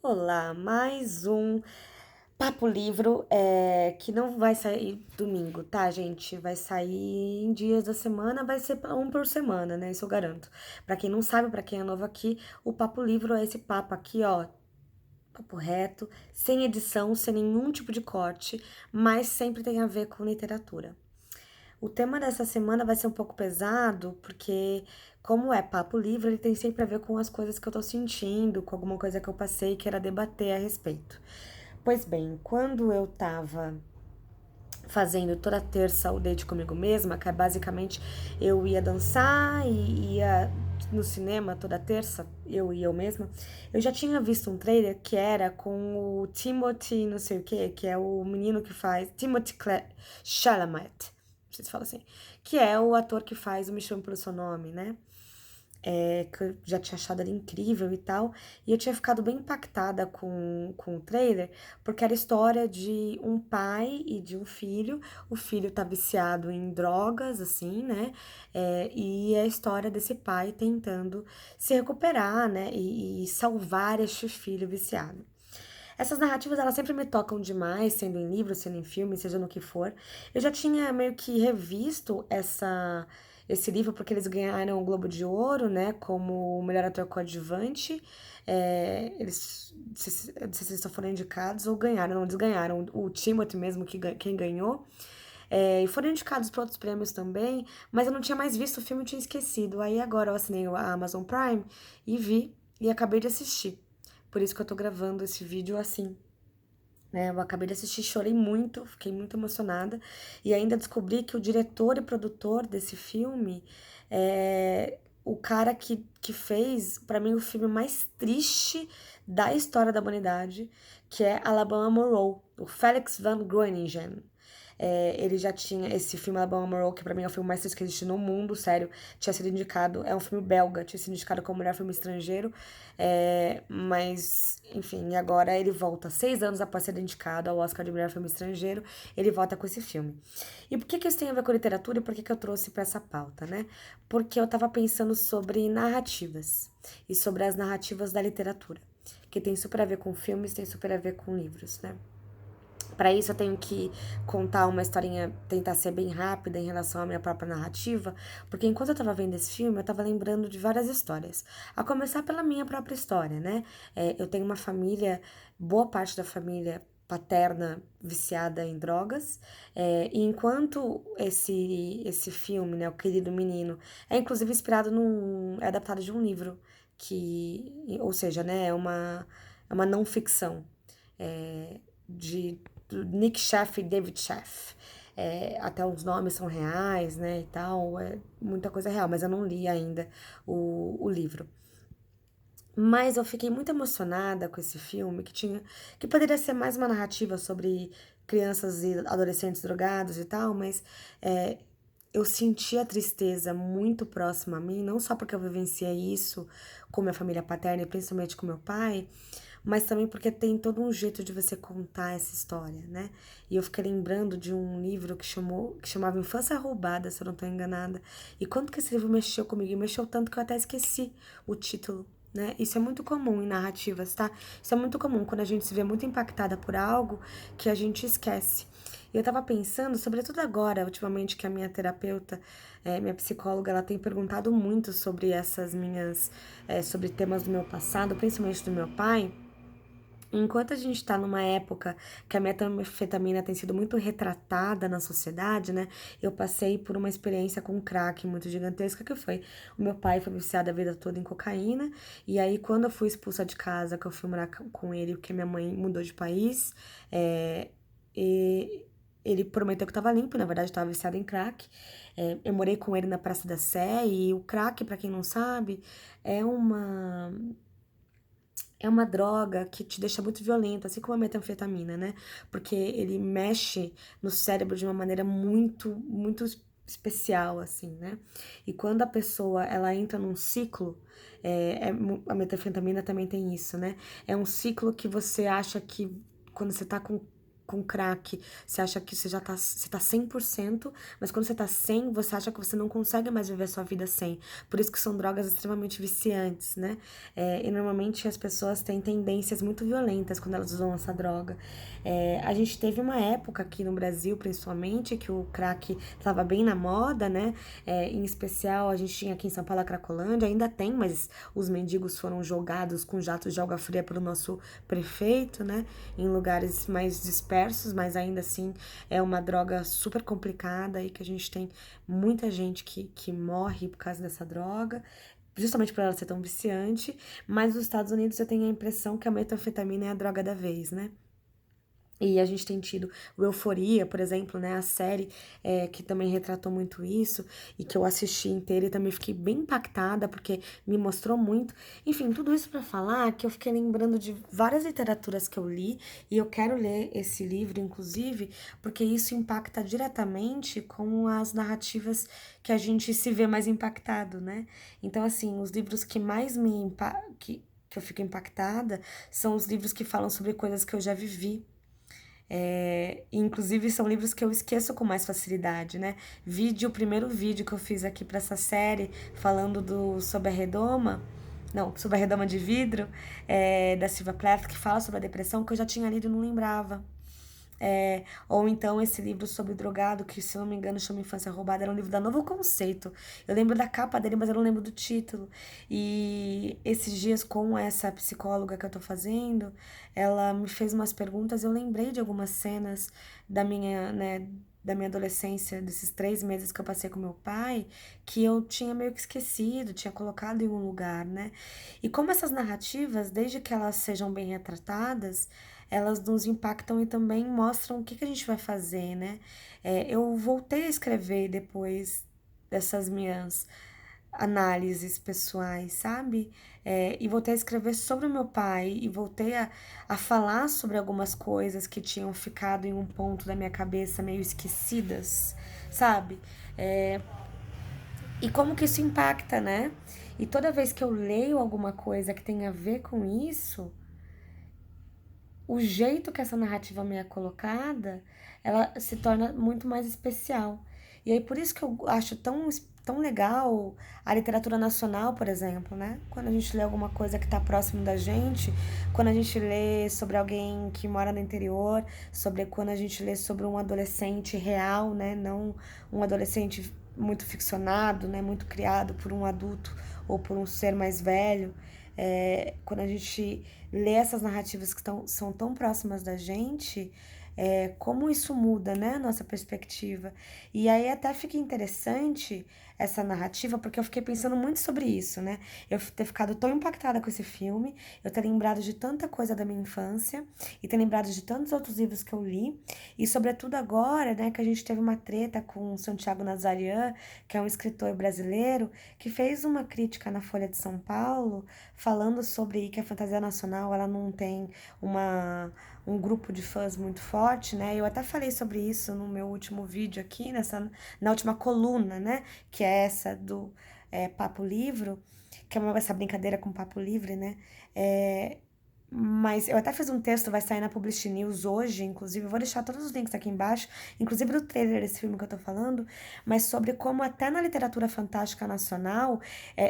Olá, mais um Papo Livro que não vai sair domingo, tá, gente? Vai sair em dias da semana, vai ser um por semana, né? Isso eu garanto. Pra quem não sabe, pra quem é novo aqui, o Papo Livro é esse papo aqui, ó, papo reto, sem edição, sem nenhum tipo de corte, mas sempre tem a ver com literatura. O tema dessa semana vai ser um pouco pesado, porque, como é papo livre, ele tem sempre a ver com as coisas que eu tô sentindo, com alguma coisa que eu passei e queira debater a respeito. Pois bem, quando eu tava fazendo toda terça o date comigo mesma, que é basicamente eu ia dançar e ia no cinema toda terça, eu e eu mesma, eu já tinha visto um trailer que era com o Timothy não sei o que é o menino que faz, Chalamet, não sei se fala assim, que é o ator que faz o Me Chame Pelo Seu Nome, né? Que eu já tinha achado ele incrível e tal. E eu tinha ficado bem impactada com o trailer, porque era a história de um pai e de um filho. O filho tá viciado em drogas, assim, né? E é a história desse pai tentando se recuperar, né? E salvar este filho viciado. Essas narrativas, elas sempre me tocam demais, sendo em livro, sendo em filme, seja no que for. Eu já tinha meio que revisto esse livro, porque eles ganharam o Globo de Ouro, né, como o melhor ator coadjuvante. Eles, não sei se eles só foram indicados ou ganharam, não, eles ganharam. O Timothy mesmo, quem ganhou. E foram indicados para outros prêmios também, mas eu não tinha mais visto o filme, eu tinha esquecido. Aí agora eu assinei a Amazon Prime e vi, e acabei de assistir. Por isso que eu tô gravando esse vídeo assim, né? Eu acabei de assistir, chorei muito, fiquei muito emocionada. E ainda descobri que o diretor e produtor desse filme é o cara que fez, pra mim, o filme mais triste da história da humanidade, que é Alabama Monroe, o Felix Van Groeningen. Ele já tinha esse filme Alabama Monroe, que pra mim é o filme mais triste que existe no mundo, sério. Tinha sido indicado, é um filme belga, tinha sido indicado como melhor filme estrangeiro. Mas, enfim, e agora ele volta 6 anos após ser indicado ao Oscar de melhor filme estrangeiro, ele volta com esse filme. E por que isso tem a ver com literatura e por que eu trouxe pra essa pauta, né? Porque eu tava pensando sobre narrativas e sobre as narrativas da literatura, que tem super a ver com filmes, tem super a ver com livros, né? Para isso eu tenho que contar uma historinha, tentar ser bem rápida em relação à minha própria narrativa, porque enquanto eu tava vendo esse filme, eu tava lembrando de várias histórias. A começar pela minha própria história, né? Eu tenho uma família, boa parte da família paterna viciada em drogas, e enquanto esse filme, né, O Querido Menino, é inclusive inspirado é adaptado de um livro, ou seja, né, é uma não ficção, de do Nick Sheff e David Sheff. Até os nomes são reais, né, e tal, muita coisa real, mas eu não li ainda o livro. Mas eu fiquei muito emocionada com esse filme, que poderia ser mais uma narrativa sobre crianças e adolescentes drogados e tal, mas é, eu senti a tristeza muito próxima a mim, não só porque eu vivenciei isso com minha família paterna e principalmente com meu pai, mas também porque tem todo um jeito de você contar essa história, né? E eu fiquei lembrando de um livro que chamava Infância Roubada, se eu não tô enganada. E quanto que esse livro mexeu comigo? E mexeu tanto que eu até esqueci o título, né? Isso é muito comum em narrativas, tá? Isso é muito comum quando a gente se vê muito impactada por algo que a gente esquece. E eu tava pensando, sobretudo agora, ultimamente, que a minha terapeuta, minha psicóloga, ela tem perguntado muito sobre sobre temas do meu passado, principalmente do meu pai. Enquanto a gente tá numa época que a metanfetamina tem sido muito retratada na sociedade, né? Eu passei por uma experiência com crack muito gigantesca que foi: o meu pai foi viciado a vida toda em cocaína, e aí quando eu fui expulsa de casa, que eu fui morar com ele, porque minha mãe mudou de país, e ele prometeu que tava limpo, na verdade tava viciado em crack. Eu morei com ele na Praça da Sé, e o crack, pra quem não sabe, é uma droga que te deixa muito violento, assim como a metanfetamina, né? Porque ele mexe no cérebro de uma maneira muito, muito especial, assim, né? E quando a pessoa, ela entra num ciclo, a metanfetamina também tem isso, né? É um ciclo que você acha que quando você tá com crack, você acha que você tá 100%, mas quando você tá 100, você acha que você não consegue mais viver a sua vida sem. Por isso que são drogas extremamente viciantes, né? E normalmente as pessoas têm tendências muito violentas quando elas usam essa droga. A gente teve uma época aqui no Brasil, principalmente, que o crack estava bem na moda, né? Em especial, a gente tinha aqui em São Paulo a Cracolândia, ainda tem, mas os mendigos foram jogados com jatos de água fria pelo nosso prefeito, né? Em lugares mais dispersos, mas ainda assim é uma droga super complicada e que a gente tem muita gente que morre por causa dessa droga, justamente por ela ser tão viciante. Mas nos Estados Unidos eu tenho a impressão que a metanfetamina é a droga da vez, né? E a gente tem tido o Euforia, por exemplo, né? A série que também retratou muito isso e que eu assisti inteira e também fiquei bem impactada porque me mostrou muito. Enfim, tudo isso para falar que eu fiquei lembrando de várias literaturas que eu li e eu quero ler esse livro, inclusive, porque isso impacta diretamente com as narrativas que a gente se vê mais impactado, né? Então, assim, os livros que mais que eu fico impactada são os livros que falam sobre coisas que eu já vivi. Inclusive são livros que eu esqueço com mais facilidade, né? O primeiro vídeo que eu fiz aqui para essa série, falando sobre a redoma, não, sobre a redoma de vidro, da Sylvia Plath, que fala sobre a depressão, que eu já tinha lido e não lembrava. Ou então esse livro sobre o drogado, que se eu não me engano chama Infância Roubada, era um livro da Novo Conceito. Eu lembro da capa dele, mas eu não lembro do título. E esses dias com essa psicóloga que eu tô fazendo, ela me fez umas perguntas, eu lembrei de algumas cenas da minha, né, da minha adolescência, desses 3 meses que eu passei com meu pai, que eu tinha meio que esquecido, tinha colocado em um lugar, né? E como essas narrativas, desde que elas sejam bem retratadas, elas nos impactam e também mostram o que a gente vai fazer, né? Eu voltei a escrever depois dessas minhas análises pessoais, sabe? E voltei a escrever sobre o meu pai e voltei a falar sobre algumas coisas que tinham ficado em um ponto da minha cabeça meio esquecidas, sabe? É, e como que isso impacta, né? E toda vez que eu leio alguma coisa que tem a ver com isso, o jeito que essa narrativa me é colocada, ela se torna muito mais especial. E aí por isso que eu acho tão legal a literatura nacional, por exemplo, né? Quando a gente lê alguma coisa que está próximo da gente, quando a gente lê sobre alguém que mora no interior, sobre quando a gente lê sobre um adolescente real, né? Não um adolescente muito ficcionado, né? Muito criado por um adulto ou por um ser mais velho. Quando a gente lê essas narrativas são tão próximas da gente, como isso muda, né, a nossa perspectiva. E aí até fica interessante essa narrativa, porque eu fiquei pensando muito sobre isso, né? Eu ter ficado tão impactada com esse filme, eu ter lembrado de tanta coisa da minha infância, e ter lembrado de tantos outros livros que eu li, e sobretudo agora, né, que a gente teve uma treta com o Santiago Nazarian, que é um escritor brasileiro, que fez uma crítica na Folha de São Paulo, falando sobre que a fantasia nacional ela não tem um grupo de fãs muito forte, né? Eu até falei sobre isso no meu último vídeo aqui, na última coluna, né? Que é essa do Papo Livro, que é essa brincadeira com Papo Livre, né? Mas eu até fiz um texto, vai sair na Publish News hoje, inclusive, eu vou deixar todos os links aqui embaixo, inclusive do trailer desse filme que eu tô falando, mas sobre como até na literatura fantástica nacional,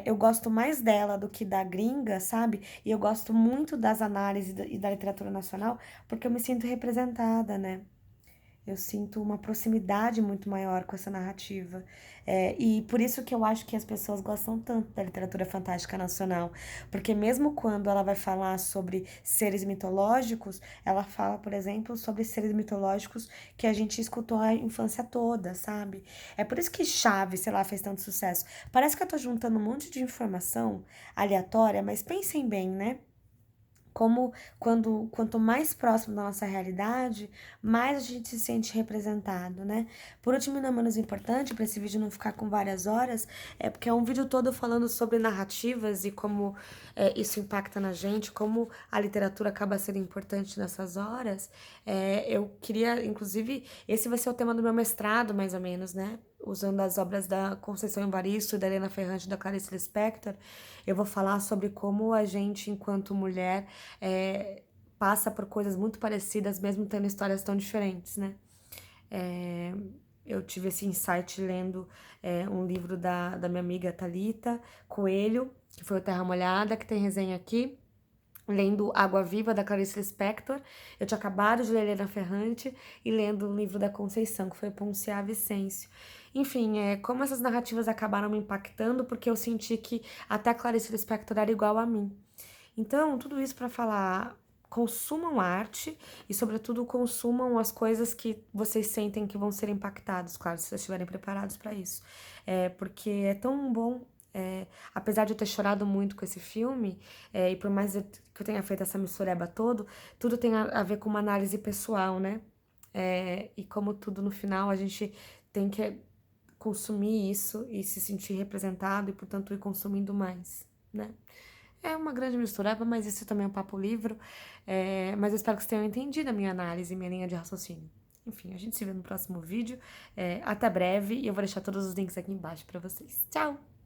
eu gosto mais dela do que da gringa, sabe? E eu gosto muito das análises e da literatura nacional, porque eu me sinto representada, né? Eu sinto uma proximidade muito maior com essa narrativa. E por isso que eu acho que as pessoas gostam tanto da literatura fantástica nacional. Porque mesmo quando ela vai falar sobre seres mitológicos, ela fala, por exemplo, sobre seres mitológicos que a gente escutou a infância toda, sabe? É por isso que Chaves, sei lá, fez tanto sucesso. Parece que eu tô juntando um monte de informação aleatória, mas pensem bem, né? Como quanto mais próximo da nossa realidade, mais a gente se sente representado, né? Por último e não menos importante, para esse vídeo não ficar com várias horas, é porque é um vídeo todo falando sobre narrativas e como isso impacta na gente, como a literatura acaba sendo importante nessas horas. Eu queria, inclusive, esse vai ser o tema do meu mestrado, mais ou menos, né? Usando as obras da Conceição Evaristo, da Helena Ferrante e da Clarice Lispector, eu vou falar sobre como a gente, enquanto mulher, passa por coisas muito parecidas, mesmo tendo histórias tão diferentes, né? É, eu tive esse insight lendo um livro da minha amiga Thalita Coelho, que foi o Terra Molhada, que tem resenha aqui. Lendo Água Viva, da Clarice Lispector. Eu tinha acabado de ler Helena Ferrante e lendo o livro da Conceição, que foi Ponciá Vicêncio. Enfim, como essas narrativas acabaram me impactando, porque eu senti que até a Clarice Lispector era igual a mim. Então, tudo isso para falar, consumam arte e, sobretudo, consumam as coisas que vocês sentem que vão ser impactados, claro, se vocês estiverem preparados para isso. Porque é tão bom. Apesar de eu ter chorado muito com esse filme, e por mais que eu tenha feito essa mistureba todo, tudo tem a ver com uma análise pessoal, né? E como tudo no final, a gente tem que consumir isso e se sentir representado e, portanto, ir consumindo mais, né? É uma grande mistureba, mas isso também é um papo livro. Mas eu espero que vocês tenham entendido a minha análise, minha linha de raciocínio. Enfim, a gente se vê no próximo vídeo. Até breve e eu vou deixar todos os links aqui embaixo para vocês. Tchau!